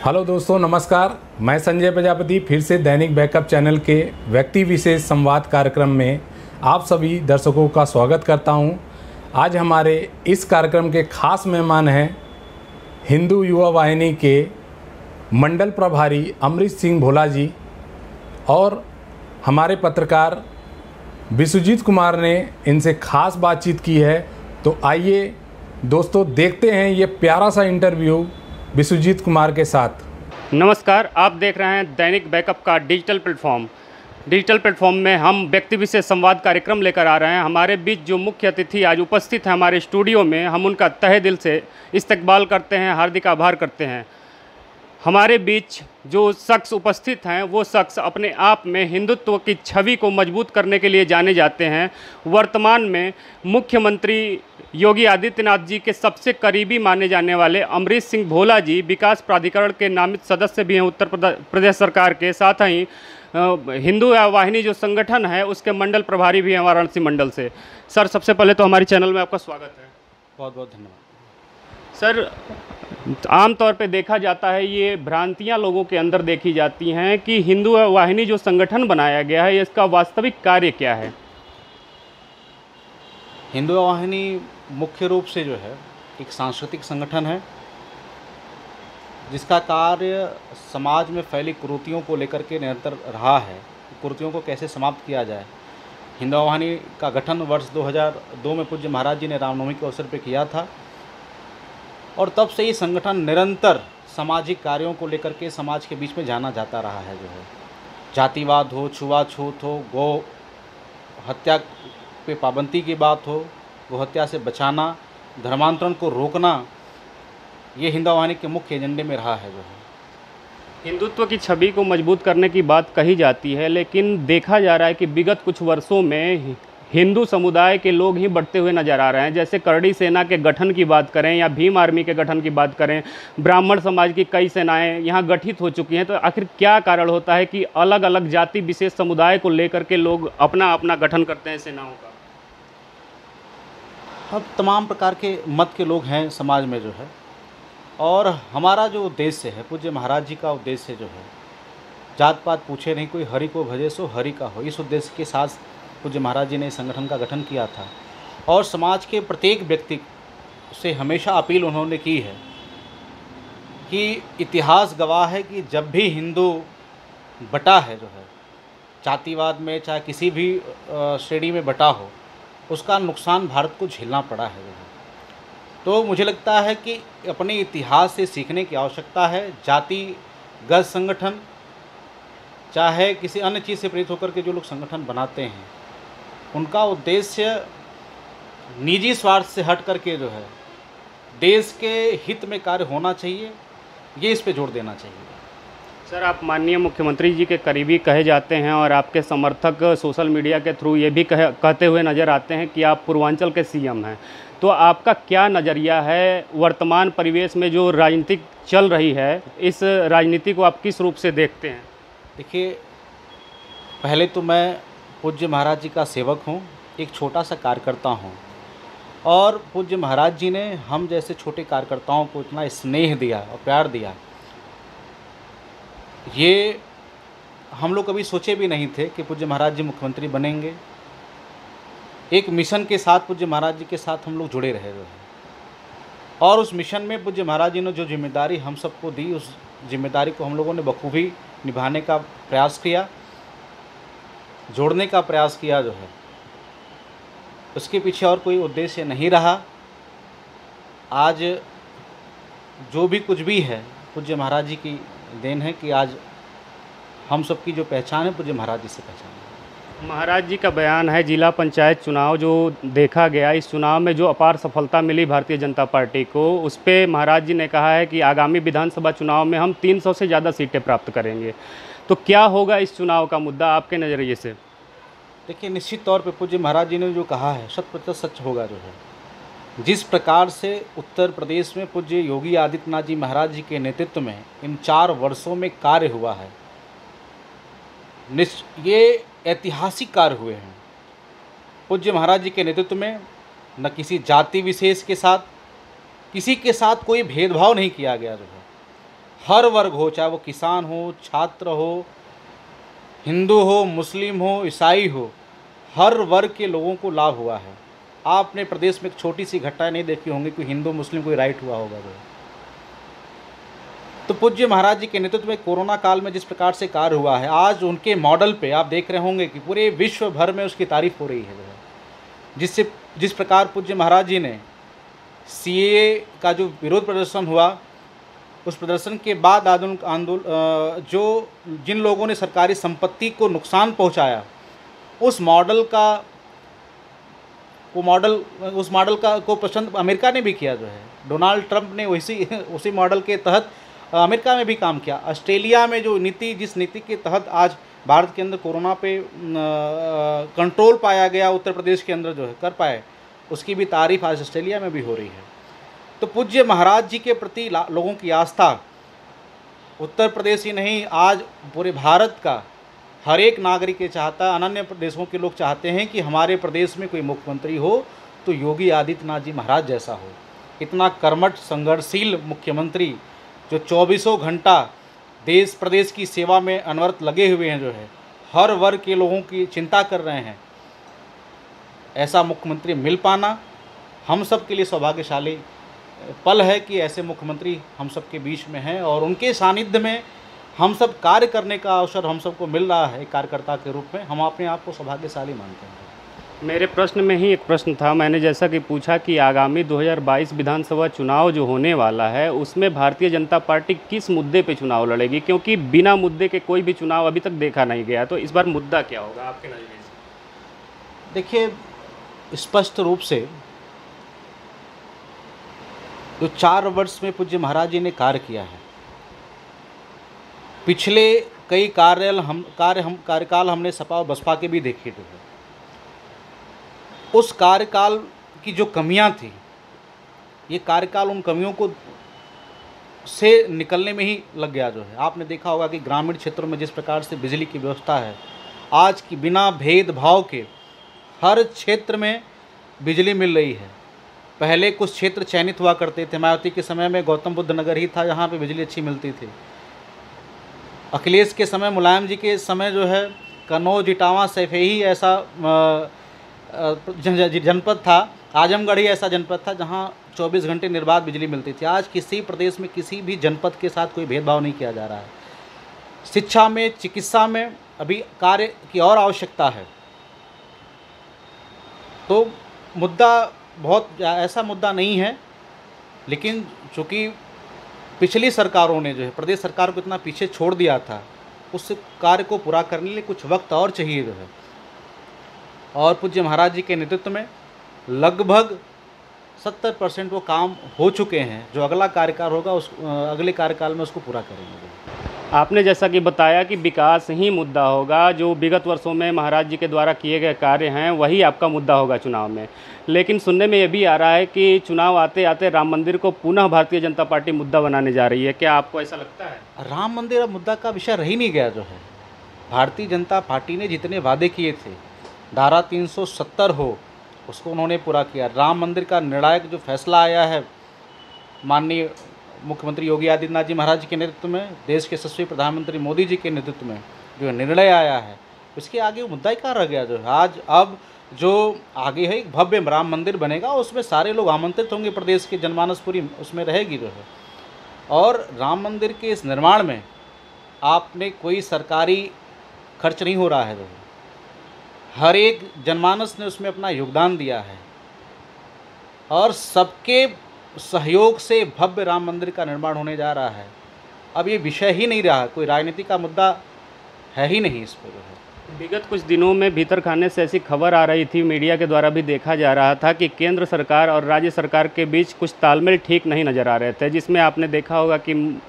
Hello दोस्तों, नमस्कार। मैं संजय प्रजापति फिर से दैनिक बैकअप चैनल के व्यक्ति विशेष संवाद कार्यक्रम में आप सभी दर्शकों का स्वागत करता हूं। आज हमारे इस कार्यक्रम के खास मेहमान हैं हिंदू युवा वाहिनी के मंडल प्रभारी अमरीश सिंह भोला जी और हमारे पत्रकार विश्वजीत कुमार ने इनसे खास बातचीत की है। तो आइए दोस्तों देखते हैं ये प्यारा सा इंटरव्यू विश्वजीत कुमार के साथ। नमस्कार, आप देख रहे हैं दैनिक बैकअप का डिजिटल प्लेटफॉर्म में हम व्यक्ति विशेष संवाद कार्यक्रम लेकर आ रहे हैं। हमारे बीच जो मुख्य अतिथि आज उपस्थित हैं हमारे स्टूडियो में, हम उनका तहे दिल से इस्तकबाल करते हैं, हार्दिक आभार करते हैं। हमारे बीच जो शख्स उपस्थित हैं वो शख्स अपने आप में हिंदुत्व की छवि को मजबूत करने के लिए जाने जाते हैं। वर्तमान में मुख्यमंत्री योगी आदित्यनाथ जी के सबसे करीबी माने जाने वाले अमरीश सिंह भोला जी विकास प्राधिकरण के नामित सदस्य भी हैं उत्तर प्रदेश सरकार के। साथ ही हिंदू वाहिनी जो संगठन है उसके मंडल प्रभारी भी हैं वाराणसी मंडल से। सर, सबसे पहले तो हमारे चैनल में आपका स्वागत है। बहुत बहुत धन्यवाद। सर, आमतौर पे देखा जाता है, ये भ्रांतियां लोगों के अंदर देखी जाती हैं कि हिंदू वाहिनी जो संगठन बनाया गया है इसका वास्तविक कार्य क्या है? हिंदू वाहिनी मुख्य रूप से जो है एक सांस्कृतिक संगठन है जिसका कार्य समाज में फैली कुरीतियों को लेकर के निरंतर रहा है। कुरीतियों को कैसे समाप्त किया जाए। हिंदू वाहिनी का गठन वर्ष 2002 में पूज्य महाराज जी ने रामनवमी के अवसर पर किया था और तब से ये संगठन निरंतर सामाजिक कार्यों को लेकर के समाज के बीच में जाना जाता रहा है। जो है जातिवाद हो, छुआछूत हो, गौ हत्या पे पाबंदी की बात हो, गौ हत्या से बचाना, धर्मांतरण को रोकना, ये हिंदू वाहिनी के मुख्य एजेंडे में रहा है। जो है हिंदुत्व की छवि को मजबूत करने की बात कही जाती है, लेकिन देखा जा रहा है कि विगत कुछ वर्षों में हिंदू समुदाय के लोग ही बढ़ते हुए नजर आ रहे हैं। जैसे करड़ी सेना के गठन की बात करें या भीम आर्मी के गठन की बात करें, ब्राह्मण समाज की कई सेनाएं यहाँ गठित हो चुकी हैं। तो आखिर क्या कारण होता है कि अलग अलग जाति विशेष समुदाय को लेकर के लोग अपना अपना गठन करते हैं सेनाओं का? अब तमाम प्रकार के मत के लोग हैं समाज में जो है, और हमारा जो उद्देश्य है, पूज्य महाराज जी का उद्देश्य जो है, जात पात पूछे नहीं, कोई हरि को भजे सो हरि का हो, इस उद्देश्य के साथ पूज्य महाराज जी ने इस संगठन का गठन किया था। और समाज के प्रत्येक व्यक्ति से हमेशा अपील उन्होंने की है कि इतिहास गवाह है कि जब भी हिंदू बटा है जो है, जातिवाद में चाहे किसी भी श्रेणी में बटा हो, उसका नुकसान भारत को झेलना पड़ा है। जो है तो मुझे लगता है कि अपने इतिहास से सीखने की आवश्यकता है। जातिगत संगठन चाहे किसी अन्य चीज़ से प्रेरित होकर के जो लोग संगठन बनाते हैं, उनका उद्देश्य निजी स्वार्थ से हट करके जो है देश के हित में कार्य होना चाहिए, ये इस पे जोर देना चाहिए। सर, आप माननीय मुख्यमंत्री जी के करीबी कहे जाते हैं और आपके समर्थक सोशल मीडिया के थ्रू ये भी कहते हुए नज़र आते हैं कि आप पूर्वांचल के सीएम हैं। तो आपका क्या नज़रिया है वर्तमान परिवेश में जो राजनीति चल रही है, इस राजनीति को आप किस रूप से देखते हैं? देखिए, पहले तो मैं पूज्य महाराज जी का सेवक हूँ, एक छोटा सा कार्यकर्ता हूँ, और पूज्य महाराज जी ने हम जैसे छोटे कार्यकर्ताओं को इतना स्नेह दिया और प्यार दिया, ये हम लोग कभी सोचे भी नहीं थे कि पूज्य महाराज जी मुख्यमंत्री बनेंगे। एक मिशन के साथ पूज्य महाराज जी के साथ हम लोग जुड़े रहे हैं, और उस मिशन में पूज्य महाराज जी ने जो जिम्मेदारी हम सबको दी, उस जिम्मेदारी को हम लोगों ने बखूबी निभाने का प्रयास किया, जोड़ने का प्रयास किया। जो है उसके पीछे और कोई उद्देश्य नहीं रहा। आज जो भी कुछ भी है पूज्य महाराज जी की देन है कि आज हम सबकी जो पहचान है पूज्य महाराज जी से पहचान है। महाराज जी का बयान है, जिला पंचायत चुनाव जो देखा गया, इस चुनाव में जो अपार सफलता मिली भारतीय जनता पार्टी को, उस पर महाराज जी ने कहा है कि आगामी विधानसभा चुनाव में हम 300 से ज़्यादा सीटें प्राप्त करेंगे। तो क्या होगा इस चुनाव का मुद्दा आपके नज़रिए से? देखिए, निश्चित तौर पे पूज्य महाराज जी ने जो कहा है 100% सच होगा। जो है जिस प्रकार से उत्तर प्रदेश में पूज्य योगी आदित्यनाथ जी महाराज जी के नेतृत्व में इन 4 वर्षों में कार्य हुआ है, ये ऐतिहासिक कार्य हुए हैं। पूज्य महाराज जी के नेतृत्व में न किसी जाति विशेष के साथ, किसी के साथ कोई भेदभाव नहीं किया गया। जो है हर वर्ग हो, चाहे वो किसान हो, छात्र हो, हिंदू हो, मुस्लिम हो, ईसाई हो, हर वर्ग के लोगों को लाभ हुआ है। आपने प्रदेश में एक छोटी सी घटना नहीं देखी होंगी कोई हिंदू मुस्लिम कोई राइट हुआ होगा तो पूज्य महाराज जी के नेतृत्व में कोरोना काल में जिस प्रकार से कार्य हुआ है, आज उनके मॉडल पे आप देख रहे होंगे कि पूरे विश्व भर में उसकी तारीफ हो रही है जिस प्रकार पूज्य महाराज जी ने सीएए का जो विरोध प्रदर्शन हुआ, उस प्रदर्शन के बाद आंदोलन जो जिन लोगों ने सरकारी संपत्ति को नुकसान पहुंचाया, उस मॉडल को पसंद अमेरिका ने भी किया। जो है डोनाल्ड ट्रंप ने उसी मॉडल के तहत अमेरिका में भी काम किया। ऑस्ट्रेलिया में जो जिस नीति के तहत आज भारत के अंदर कोरोना पे कंट्रोल पाया गया, उत्तर प्रदेश के अंदर जो है कर पाए, उसकी भी तारीफ आज ऑस्ट्रेलिया में भी हो रही है। तो पूज्य महाराज जी के प्रति लोगों की आस्था उत्तर प्रदेश ही नहीं, आज पूरे भारत का हर एक नागरिक ये चाहता है, अन्य प्रदेशों के लोग चाहते हैं कि हमारे प्रदेश में कोई मुख्यमंत्री हो तो योगी आदित्यनाथ जी महाराज जैसा हो। इतना कर्मठ संघर्षशील मुख्यमंत्री जो 24 घंटा देश प्रदेश की सेवा में अनवरत लगे हुए हैं, जो है हर वर्ग के लोगों की चिंता कर रहे हैं, ऐसा मुख्यमंत्री मिल पाना हम सब के लिए सौभाग्यशाली पल है कि ऐसे मुख्यमंत्री हम सब के बीच में हैं और उनके सानिध्य में हम सब कार्य करने का अवसर हम सबको मिल रहा है। कार्यकर्ता के रूप में हम अपने आप को सौभाग्यशाली मानते हैं। मेरे प्रश्न में ही एक प्रश्न था, मैंने जैसा कि पूछा कि आगामी 2022 विधानसभा चुनाव जो होने वाला है उसमें भारतीय जनता पार्टी किस मुद्दे पे चुनाव लड़ेगी, क्योंकि बिना मुद्दे के कोई भी चुनाव अभी तक देखा नहीं गया। तो इस बार मुद्दा क्या होगा आपके नज़रिए से? देखिए, स्पष्ट रूप से जो 4 वर्ष में पूज्य महाराज जी ने कार्य किया है, पिछले कई कार्यकाल हमने सपा और बसपा के भी देखे थे। उस कार्यकाल की जो कमियां थी, ये कार्यकाल उन कमियों को से निकलने में ही लग गया। जो है आपने देखा होगा कि ग्रामीण क्षेत्रों में जिस प्रकार से बिजली की व्यवस्था है, आज की बिना भेदभाव के हर क्षेत्र में बिजली मिल रही है। पहले कुछ क्षेत्र चयनित हुआ करते थे, मायावती के समय में गौतम बुद्ध नगर ही था जहाँ पे बिजली अच्छी मिलती थी। अखिलेश के समय, मुलायम जी के समय जो है कन्नौज, इटावा, सैफई ऐसा जनपद था, आजमगढ़ ही ऐसा जनपद था जहाँ 24 घंटे निर्बाध बिजली मिलती थी। आज किसी प्रदेश में किसी भी जनपद के साथ कोई भेदभाव नहीं किया जा रहा है। शिक्षा में, चिकित्सा में अभी कार्य की और आवश्यकता है। तो मुद्दा बहुत ऐसा मुद्दा नहीं है, लेकिन चूँकि पिछली सरकारों ने जो है प्रदेश सरकार को इतना पीछे छोड़ दिया था, उस कार्य को पूरा करने के लिए कुछ वक्त और चाहिए जो है। और पूज्य महाराज जी के नेतृत्व में लगभग 70% वो काम हो चुके हैं। जो अगला कार्यकाल होगा उस अगले कार्यकाल में उसको पूरा करेंगे। आपने जैसा कि बताया कि विकास ही मुद्दा होगा, जो विगत वर्षों में महाराज जी के द्वारा किए गए कार्य हैं वही आपका मुद्दा होगा चुनाव में। लेकिन सुनने में ये भी आ रहा है कि चुनाव आते आते राम मंदिर को पुनः भारतीय जनता पार्टी मुद्दा बनाने जा रही है। क्या आपको ऐसा लगता है? राम मंदिर अब मुद्दा का विषय रह ही नहीं गया। जो है भारतीय जनता पार्टी ने जितने वादे किए थे, धारा 370 हो उसको उन्होंने पूरा किया। राम मंदिर का निर्णायक जो फैसला आया है माननीय मुख्यमंत्री योगी आदित्यनाथ जी महाराज के नेतृत्व में, देश के यशस्वी प्रधानमंत्री मोदी जी के नेतृत्व में जो निर्णय आया है, उसके आगे मुद्दा ही कहाँ रह गया। जो है आज अब जो आगे है एक भव्य राम मंदिर बनेगा, उसमें सारे लोग आमंत्रित होंगे, प्रदेश की जनमानस पूरी उसमें रहेगी जो है। और राम मंदिर के इस निर्माण में आपने कोई सरकारी खर्च नहीं हो रहा है। जो है हर एक जनमानस ने उसमें अपना योगदान दिया है और सबके सहयोग से भव्य राम मंदिर का निर्माण होने जा रहा है। अब ये विषय ही नहीं रहा, कोई राजनीति का मुद्दा है ही नहीं इस पर। जो है विगत कुछ दिनों में भीतर खाने से ऐसी खबर आ रही थी, मीडिया के द्वारा भी देखा जा रहा था कि केंद्र सरकार और राज्य सरकार के बीच कुछ तालमेल ठीक नहीं नज़र आ रहे थे, जिसमें आपने देखा होगा कि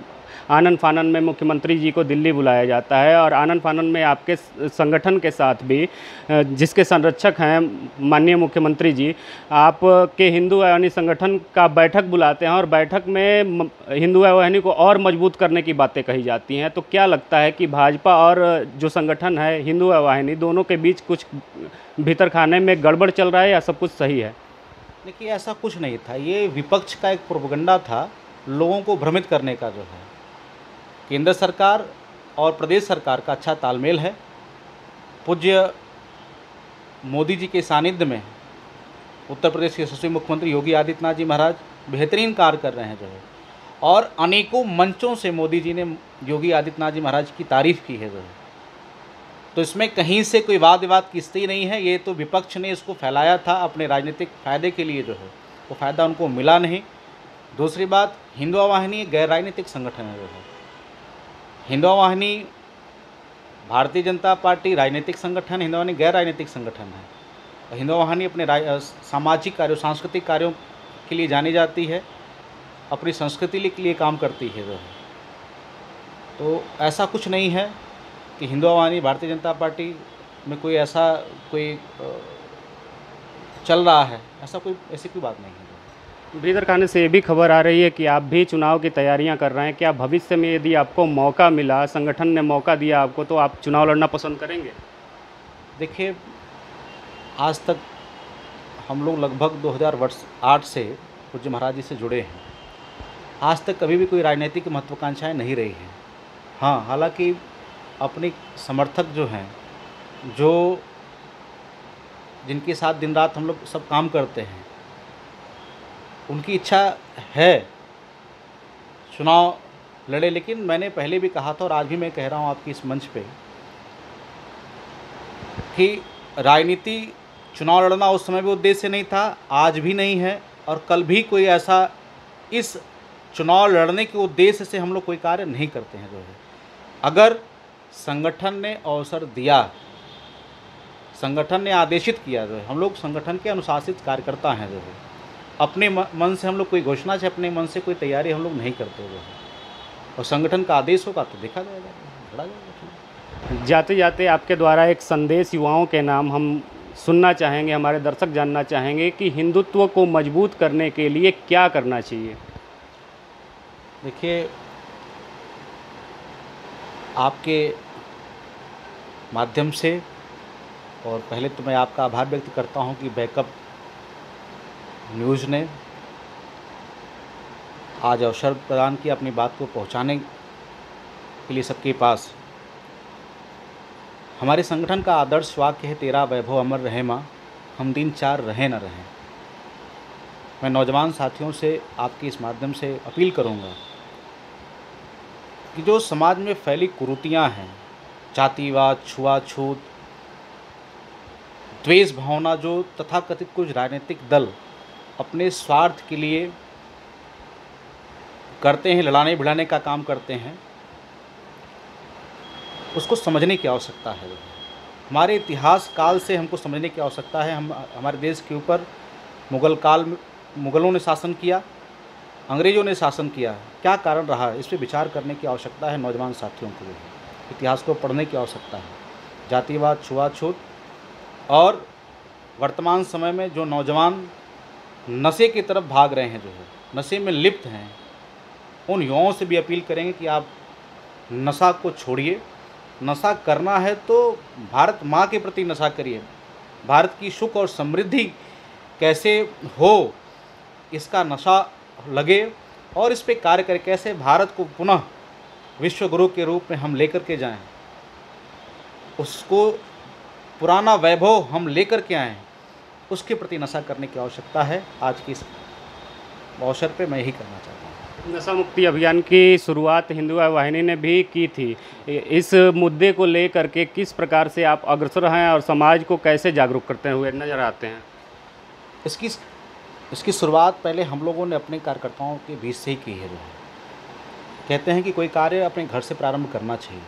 आनन फानन में मुख्यमंत्री जी को दिल्ली बुलाया जाता है और आनन फानन में आपके संगठन के साथ भी, जिसके संरक्षक हैं माननीय मुख्यमंत्री जी, आपके हिंदू आवानी संगठन का बैठक बुलाते हैं और बैठक में हिंदू आवानी को और मजबूत करने की बातें कही जाती हैं। तो क्या लगता है कि भाजपा और जो संगठन है हिंदू आवानी, दोनों के बीच कुछ भीतर खाने में गड़बड़ चल रहा है या सब कुछ सही है? देखिए, ऐसा कुछ नहीं था। ये विपक्ष का एक प्रोपगंडा था, लोगों को भ्रमित करने का। जो है केंद्र सरकार और प्रदेश सरकार का अच्छा तालमेल है। पूज्य मोदी जी के सानिध्य में उत्तर प्रदेश के यशस्वी मुख्यमंत्री योगी आदित्यनाथ जी महाराज बेहतरीन कार्य कर रहे हैं जो है, और अनेकों मंचों से मोदी जी ने योगी आदित्यनाथ जी महाराज की तारीफ़ की है जो है। तो इसमें कहीं से कोई वाद विवाद की स्थिति नहीं है। ये तो विपक्ष ने इसको फैलाया था अपने राजनीतिक फ़ायदे के लिए जो है, वो फ़ायदा उनको मिला नहीं। दूसरी बात, हिंदुआ वाहिनी गैर राजनीतिक संगठन है जो है। हिंदुआ वाहिनी भारतीय जनता पार्टी राजनीतिक संगठन, हिंदुआ वाहिनी गैर राजनीतिक संगठन है। और हिंदुआ वाहिनी अपने सामाजिक कार्यों, सांस्कृतिक कार्यों के लिए जानी जाती है, अपनी संस्कृति के लिए काम करती है जो है। तो ऐसा कुछ नहीं है कि हिंदुआ वाहिनी भारतीय जनता पार्टी में कोई ऐसा कोई चल रहा है, ऐसी कोई बात नहीं है। ब्रीदर खाने से ये भी खबर आ रही है कि आप भी चुनाव की तैयारियां कर रहे हैं। क्या भविष्य में यदि आपको मौका मिला, संगठन ने मौका दिया आपको, तो आप चुनाव लड़ना पसंद करेंगे? देखिए, आज तक हम लोग लगभग 2008 से पूज्य महाराज जी से जुड़े हैं। आज तक कभी भी कोई राजनीतिक महत्वाकांक्षाएँ नहीं रही हैं। हाँ, हालांकि अपने समर्थक जो हैं, जिनके साथ दिन रात हम लोग सब काम करते हैं, उनकी इच्छा है चुनाव लड़े। लेकिन मैंने पहले भी कहा था और आज भी मैं कह रहा हूँ आपकी इस मंच पे कि राजनीति चुनाव लड़ना उस समय भी उद्देश्य नहीं था, आज भी नहीं है, और कल भी कोई ऐसा इस चुनाव लड़ने के उद्देश्य से हम लोग कोई कार्य नहीं करते हैं जो है। अगर संगठन ने अवसर दिया, संगठन ने आदेशित किया जो है, हम लोग संगठन के अनुशासित कार्यकर्ता हैं जो है। अपने मन से हम लोग कोई घोषणा से, अपने मन से कोई तैयारी हम लोग नहीं करते जो है, और संगठन का आदेश होगा तो देखा जाएगा, लड़ा जाएगा। जाते जाते आपके द्वारा एक संदेश युवाओं के नाम हम सुनना चाहेंगे, हमारे दर्शक जानना चाहेंगे कि हिंदुत्व को मजबूत करने के लिए क्या करना चाहिए? देखिए, आपके माध्यम से, और पहले तो मैं आपका आभार व्यक्त करता हूं कि बैकअप न्यूज़ ने आज अवसर प्रदान किया अपनी बात को पहुंचाने के लिए सबके पास। हमारे संगठन का आदर्श वाक्य है, तेरा वैभव अमर रहे माँ, हम दिन चार रहे न रहें। मैं नौजवान साथियों से आपके इस माध्यम से अपील करूंगा कि जो समाज में फैली कुरीतियाँ हैं, जातिवाद, छुआछूत, द्वेष भावना, जो तथाकथित कुछ राजनीतिक दल अपने स्वार्थ के लिए करते हैं, लड़ाने भिड़ाने का काम करते हैं, उसको समझने की आवश्यकता है। हमारे इतिहास काल से हमको समझने की आवश्यकता है। हमारे देश के ऊपर मुग़लों ने शासन किया, अंग्रेज़ों ने शासन किया, क्या कारण रहा, इस पर विचार करने की आवश्यकता है। नौजवान साथियों को इतिहास को पढ़ने की आवश्यकता है। जातिवाद, छुआछूत, और वर्तमान समय में जो नौजवान नशे की तरफ भाग रहे हैं, जो है नशे में लिप्त हैं, उन युवाओं से भी अपील करेंगे कि आप नशा को छोड़िए। नशा करना है तो भारत माँ के प्रति नशा करिए। भारत की सुख और समृद्धि कैसे हो, इसका नशा लगे, और इस पे कार्य करें, कैसे भारत को पुनः विश्व गुरु के रूप में हम लेकर के जाएं, उसको पुराना वैभव हम लेकर के आएँ, उसके प्रति नशा करने की आवश्यकता है। आज की इस अवसर पे मैं यही करना चाहता हूँ। नशा मुक्ति अभियान की शुरुआत हिंदुआ वाहिनी ने भी की थी। इस मुद्दे को लेकर के किस प्रकार से आप अग्रसर हैं और समाज को कैसे जागरूक करते हुए नजर आते हैं? इसकी शुरुआत पहले हम लोगों ने अपने कार्यकर्ताओं के बीच से ही की है। कहते हैं कि कोई कार्य अपने घर से प्रारंभ करना चाहिए।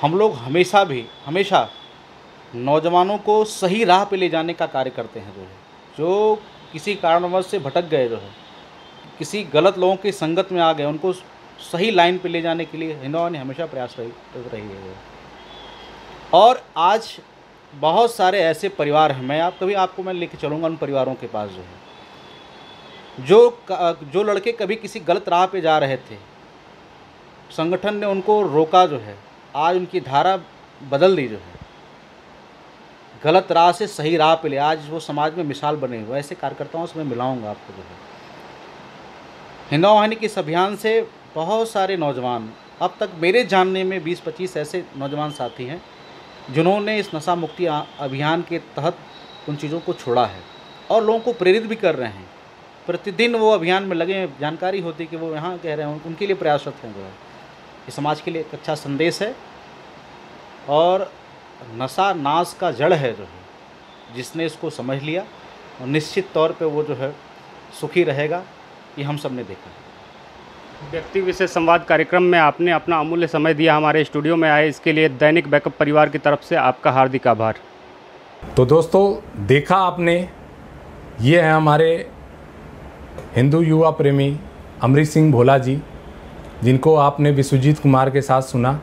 हम लोग हमेशा नौजवानों को सही राह पे ले जाने का कार्य करते हैं। जो किसी कारणवश से भटक गए, किसी गलत लोगों की संगत में आ गए, उनको सही लाइन पे ले जाने के लिए हिंदुआ ने हमेशा प्रयास रही है। और आज बहुत सारे ऐसे परिवार हैं, मैं लेके चलूँगा उन परिवारों के पास, जो लड़के कभी किसी गलत राह पे जा रहे थे, संगठन ने उनको रोका, आज उनकी धारा बदल दी, गलत राह से सही राह पे ले, आज वो समाज में मिसाल बने हुए। ऐसे कार्यकर्ताओं से मैं मिलाऊंगा आपको। हिंदुआ वाहिनी के इस अभियान से बहुत सारे नौजवान, अब तक मेरे जानने में 20-25 ऐसे नौजवान साथी हैं जिन्होंने इस नशा मुक्ति अभियान के तहत उन चीज़ों को छोड़ा है और लोगों को प्रेरित भी कर रहे हैं। प्रतिदिन वो अभियान में लगे हैं, जानकारी होती है कि वो यहाँ कह रहे हैं, उनके लिए प्रयासरत हैं। जो है ये समाज के लिए एक अच्छा संदेश है और नशा नाश का जड़ है जो है, जिसने इसको समझ लिया और निश्चित तौर पे वो जो है सुखी रहेगा, ये हम सब ने देखा है। व्यक्ति विशेष संवाद कार्यक्रम में आपने अपना अमूल्य समय दिया, हमारे स्टूडियो में आए, इसके लिए दैनिक बैकअप परिवार की तरफ से आपका हार्दिक आभार। तो दोस्तों देखा आपने, ये है हमारे हिंदू युवा प्रेमी अमरीश सिंह भोला जी, जिनको आपने विश्वजीत कुमार के साथ सुना।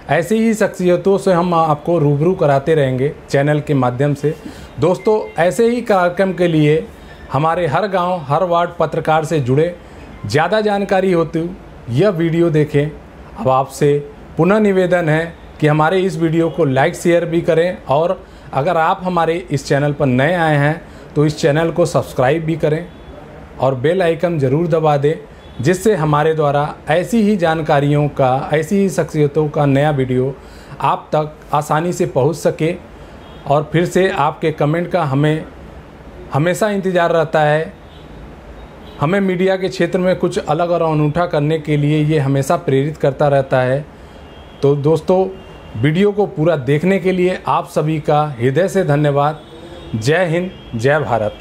ऐसी ही शख्सियतों से हम आपको रूबरू कराते रहेंगे चैनल के माध्यम से। दोस्तों ऐसे ही कार्यक्रम के लिए हमारे हर गांव हर वार्ड पत्रकार से जुड़े ज़्यादा जानकारी होती यह वीडियो देखें। अब आपसे पुनः निवेदन है कि हमारे इस वीडियो को लाइक शेयर भी करें और अगर आप हमारे इस चैनल पर नए आए हैं तो इस चैनल को सब्सक्राइब भी करें और बेल आइकन ज़रूर दबा दें, जिससे हमारे द्वारा ऐसी ही जानकारियों का, ऐसी ही शख्सियतों का नया वीडियो आप तक आसानी से पहुंच सके। और फिर से आपके कमेंट का हमें हमेशा इंतज़ार रहता है। हमें मीडिया के क्षेत्र में कुछ अलग और अनूठा करने के लिए ये हमेशा प्रेरित करता रहता है। तो दोस्तों वीडियो को पूरा देखने के लिए आप सभी का हृदय से धन्यवाद। जय हिंद, जय भारत।